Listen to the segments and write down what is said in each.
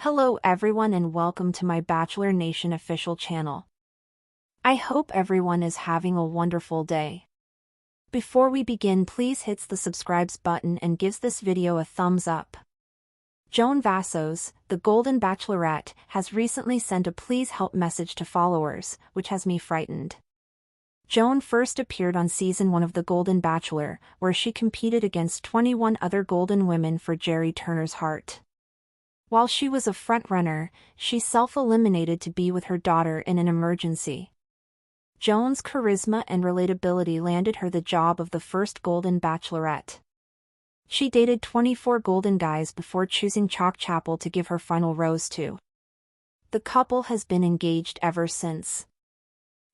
Hello everyone and welcome to my Bachelor Nation official channel. I hope everyone is having a wonderful day. Before we begin, please hit the subscribe button and gives this video a thumbs up. Joan Vassos, the Golden Bachelorette, has recently sent a please help message to followers, which has me frightened. Joan first appeared on season 1 of The Golden Bachelor, where she competed against 21 other golden women for Jerry Turner's heart. While she was a frontrunner, she self-eliminated to be with her daughter in an emergency. Joan's charisma and relatability landed her the job of the first Golden Bachelorette. She dated 24 golden guys before choosing Chalk Chapel to give her final rose to. The couple has been engaged ever since.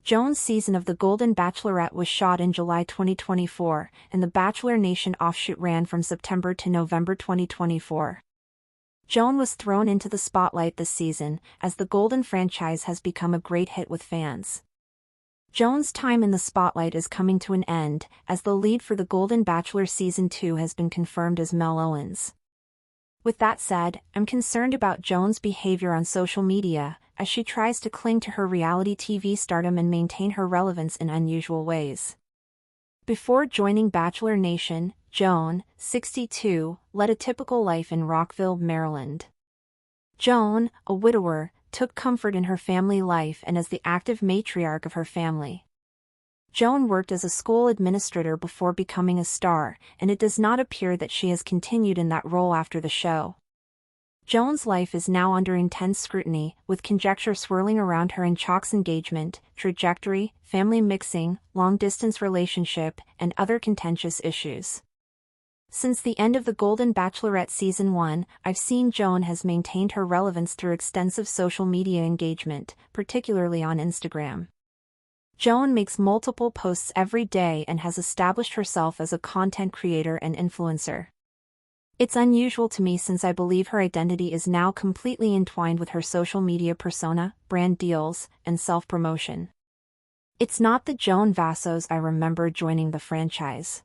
Joan's season of The Golden Bachelorette was shot in July 2024, and the Bachelor Nation offshoot ran from September to November 2024. Joan was thrown into the spotlight this season, as the Golden franchise has become a great hit with fans. Joan's time in the spotlight is coming to an end, as the lead for The Golden Bachelor Season 2 has been confirmed as Mel Owens. With that said, I'm concerned about Joan's behavior on social media, as she tries to cling to her reality TV stardom and maintain her relevance in unusual ways. Before joining Bachelor Nation, Joan, 62, led a typical life in Rockville, Maryland. Joan, a widower, took comfort in her family life and as the active matriarch of her family. Joan worked as a school administrator before becoming a star, and it does not appear that she has continued in that role after the show. Joan's life is now under intense scrutiny, with conjecture swirling around her and Chalk's engagement, trajectory, family mixing, long-distance relationship, and other contentious issues. Since the end of The Golden Bachelorette Season 1, I've seen Joan has maintained her relevance through extensive social media engagement, particularly on Instagram. Joan makes multiple posts every day and has established herself as a content creator and influencer. It's unusual to me since I believe her identity is now completely entwined with her social media persona, brand deals, and self-promotion. It's not the Joan Vassos I remember joining the franchise.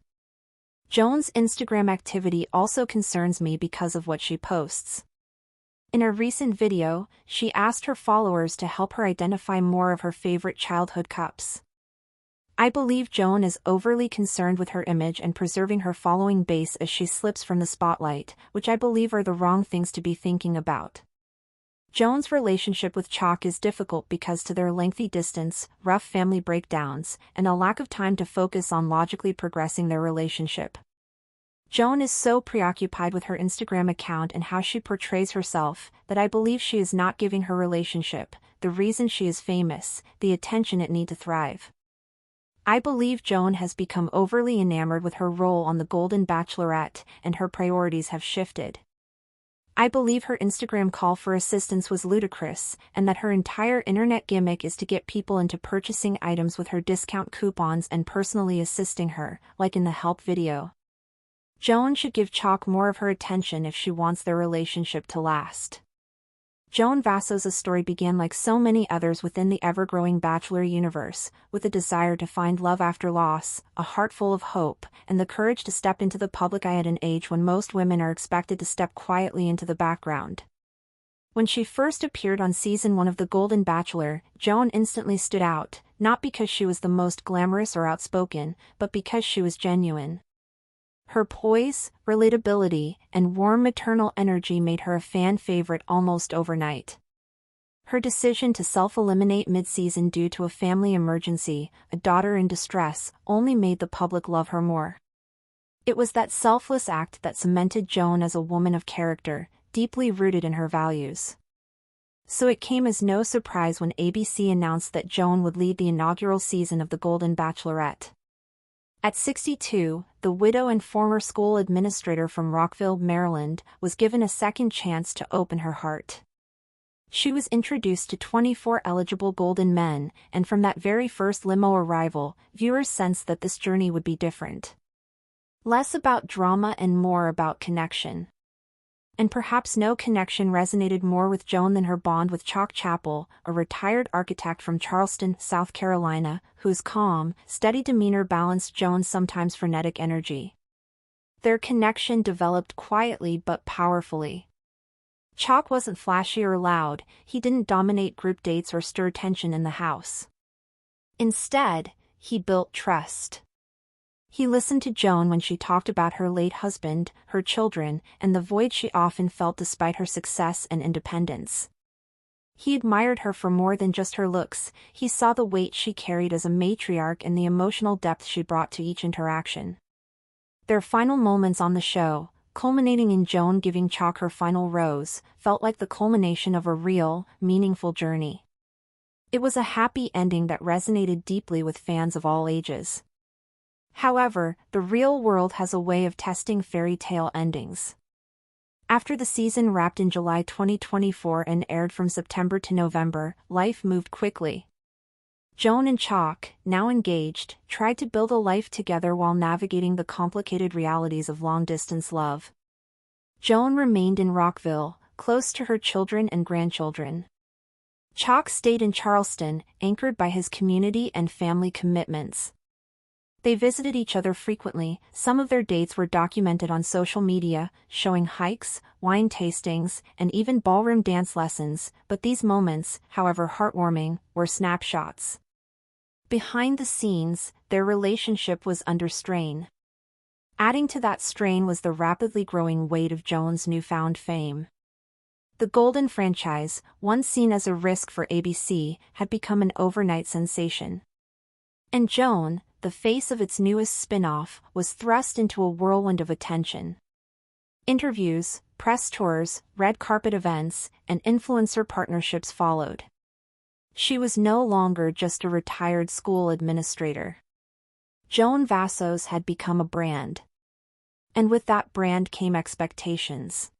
Joan's Instagram activity also concerns me because of what she posts. In a recent video, she asked her followers to help her identify more of her favorite childhood cups. I believe Joan is overly concerned with her image and preserving her following base as she slips from the spotlight, which I believe are the wrong things to be thinking about. Joan's relationship with Chalk is difficult because of their lengthy distance, rough family breakdowns, and a lack of time to focus on logically progressing their relationship. Joan is so preoccupied with her Instagram account and how she portrays herself that I believe she is not giving her relationship, the reason she is famous, the attention it needs to thrive. I believe Joan has become overly enamored with her role on The Golden Bachelorette, and her priorities have shifted. I believe her Instagram call for assistance was ludicrous, and that her entire internet gimmick is to get people into purchasing items with her discount coupons and personally assisting her, like in the help video. Joan should give Chalk more of her attention if she wants their relationship to last. Joan Vassos' story began like so many others within the ever-growing Bachelor universe, with a desire to find love after loss, a heart full of hope, and the courage to step into the public eye at an age when most women are expected to step quietly into the background. When she first appeared on Season 1 of The Golden Bachelor, Joan instantly stood out, not because she was the most glamorous or outspoken, but because she was genuine. Her poise, relatability, and warm maternal energy made her a fan favorite almost overnight. Her decision to self-eliminate mid-season due to a family emergency, a daughter in distress, only made the public love her more. It was that selfless act that cemented Joan as a woman of character, deeply rooted in her values. So it came as no surprise when ABC announced that Joan would lead the inaugural season of The Golden Bachelorette. At 62, the widow and former school administrator from Rockville, Maryland, was given a second chance to open her heart. She was introduced to 24 eligible golden men, and from that very first limo arrival, viewers sensed that this journey would be different. Less about drama and more about connection. And perhaps no connection resonated more with Joan than her bond with Chalk Chapel, a retired architect from Charleston, South Carolina, whose calm, steady demeanor balanced Joan's sometimes frenetic energy. Their connection developed quietly but powerfully. Chalk wasn't flashy or loud, he didn't dominate group dates or stir tension in the house. Instead, he built trust. He listened to Joan when she talked about her late husband, her children, and the void she often felt despite her success and independence. He admired her for more than just her looks, he saw the weight she carried as a matriarch and the emotional depth she brought to each interaction. Their final moments on the show, culminating in Joan giving Chalk her final rose, felt like the culmination of a real, meaningful journey. It was a happy ending that resonated deeply with fans of all ages. However, the real world has a way of testing fairy tale endings. After the season wrapped in July 2024 and aired from September to November, life moved quickly. Joan and Chalk, now engaged, tried to build a life together while navigating the complicated realities of long-distance love. Joan remained in Rockville, close to her children and grandchildren. Chalk stayed in Charleston, anchored by his community and family commitments. They visited each other frequently, some of their dates were documented on social media, showing hikes, wine tastings, and even ballroom dance lessons, but these moments, however heartwarming, were snapshots. Behind the scenes, their relationship was under strain. Adding to that strain was the rapidly growing weight of Joan's newfound fame. The Golden franchise, once seen as a risk for ABC, had become an overnight sensation. And Joan, the face of its newest spin-off, was thrust into a whirlwind of attention. Interviews, press tours, red carpet events, and influencer partnerships followed. She was no longer just a retired school administrator. Joan Vassos had become a brand. And with that brand came expectations.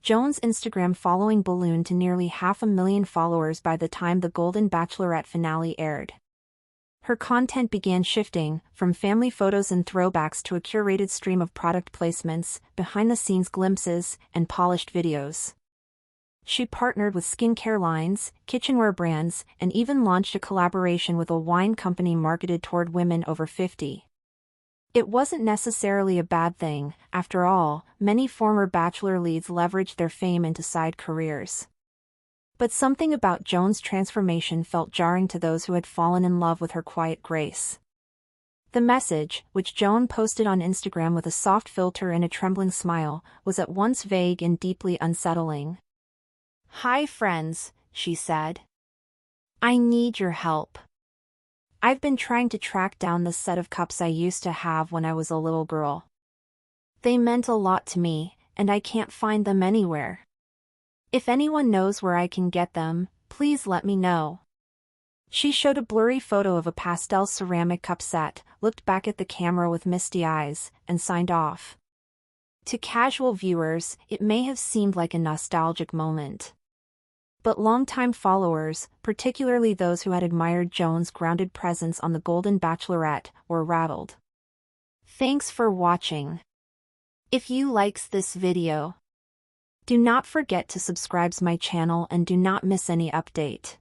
Joan's Instagram following ballooned to nearly 500,000 followers by the time the Golden Bachelorette finale aired. Her content began shifting, from family photos and throwbacks to a curated stream of product placements, behind-the-scenes glimpses, and polished videos. She partnered with skincare lines, kitchenware brands, and even launched a collaboration with a wine company marketed toward women over 50. It wasn't necessarily a bad thing, after all, many former Bachelor leads leveraged their fame into side careers. But something about Joan's transformation felt jarring to those who had fallen in love with her quiet grace. The message, which Joan posted on Instagram with a soft filter and a trembling smile, was at once vague and deeply unsettling. "Hi friends," she said. "I need your help. I've been trying to track down the set of cups I used to have when I was a little girl. They meant a lot to me, and I can't find them anywhere. If anyone knows where I can get them, please let me know." She showed a blurry photo of a pastel ceramic cup set, looked back at the camera with misty eyes, and signed off. To casual viewers, it may have seemed like a nostalgic moment. But longtime followers, particularly those who had admired Joan's grounded presence on The Golden Bachelorette, were rattled. Thanks for watching. If you likes this video, do not forget to subscribe my channel and do not miss any update.